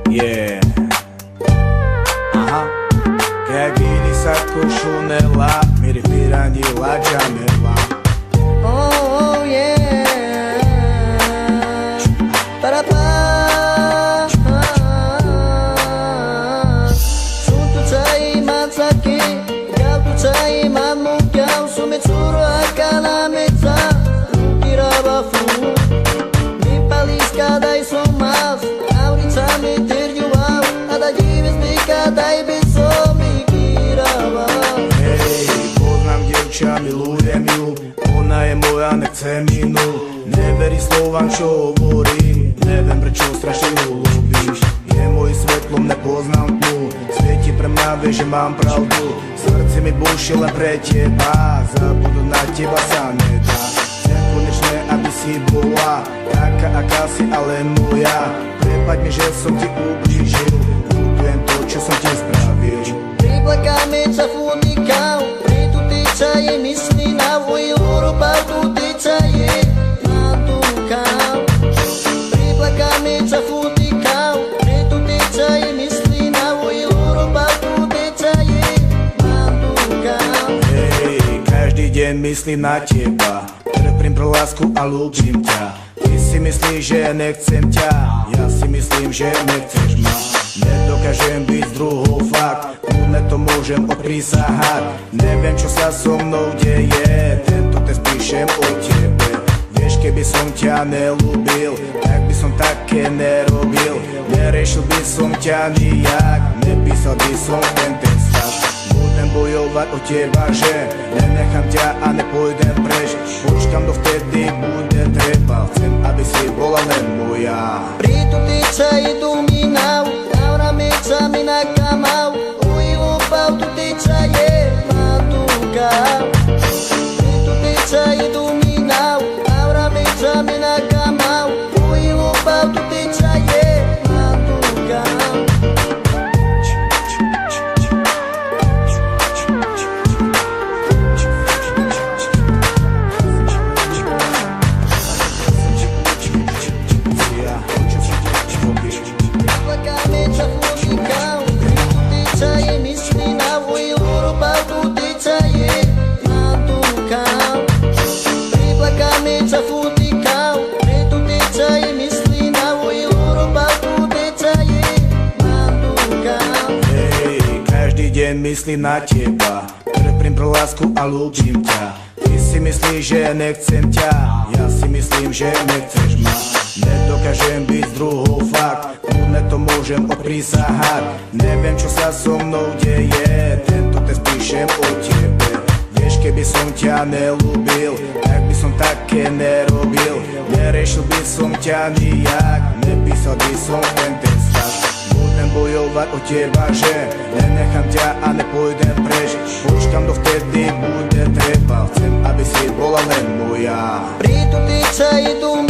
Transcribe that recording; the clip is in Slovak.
Yeah. Aha. Как види садку шунела, мири пиранила джамела. Oh yeah. Para pa. Junto cai matsaki, gautu cai mamukau, sumetsuru akala metsa, kiraba fu. Mi palisca dai somas, aurica me terjuau, ada dives mi kadai beso mi kiraba. Ej, poznam dievča, milujem ju, ona je moja, nechcem inú. Neveri slovám, čo hovorím, neviem prečo strašne ju ľúbíš. Je môj svetlom, nepoznám tmu, svieti pre mňa, vie, že mám pravdu. Srdce mi buší len pre teba, zabudnúť na teba sa nedá. Chcem konečne, aby si bola taká, aká si, ale moja. Prepaď mi, že som ti ublížil, ľutujem to, čo som ti spravil. Priplakame sa funikau, preto teca je mysli na vojoru, pautu teca je natukau. Priplakame sa funikau, preto teca je mysli na vojoru, pautu teca je natukau. Hej, každý deň myslím na teba, trpím pro lásku a ľúbim ťa. Ty si myslíš, že nechcem ťa, ja si myslím, že nechceš ma. Nedokážem byť s druhou fakt, kľudne to môžem odprísahať. Neviem, čo sa so mnou deje, tento test píšem o tebe. Vieš, keby som ťa nelúbil, tak by som také nerobil. Neriešil by som ťa nijak, nepísal by som ten text fakt. Budem bojovať o teba, že nenechám ťa a nepôjdem preč. Počkam dovtedy, bude treba, chcem, aby si bola len moja. Preto teca je dominau, aura meca mi nakamau, uivo pautu teca je natukau. Preto teca je dominau, aura meca mi nakamau, uivo pautu teca je natukau. Priplakame sa funikau, preto teca je mysli na vojoru, pautu teca je natukau. Priplakame sa funikau, preto teca je mysli na vojoru, pautu teca je natukau. Hej, každý deň myslím na teba, trpím pro lásku a ľúbim ťa. Ty si myslíš, že nechcem ťa, ja si myslím, že nechceš ma. Nedokážem byť s druhou fakt, kľudne to môžem odprísahať. Neviem, čo sa so mnou deje, tento test píšem o tebe. Vieš, keby som ťa nelúbil, tak by som také nerobil. Neriešil by som ťa nijak, nepísal by som ten text fakt. Budem bojovať o teba, že nenechám ťa a nepôjdem preč. Počkam dovtedy, bude treba, chcem, aby si bola len moja. Preto teca je dominau,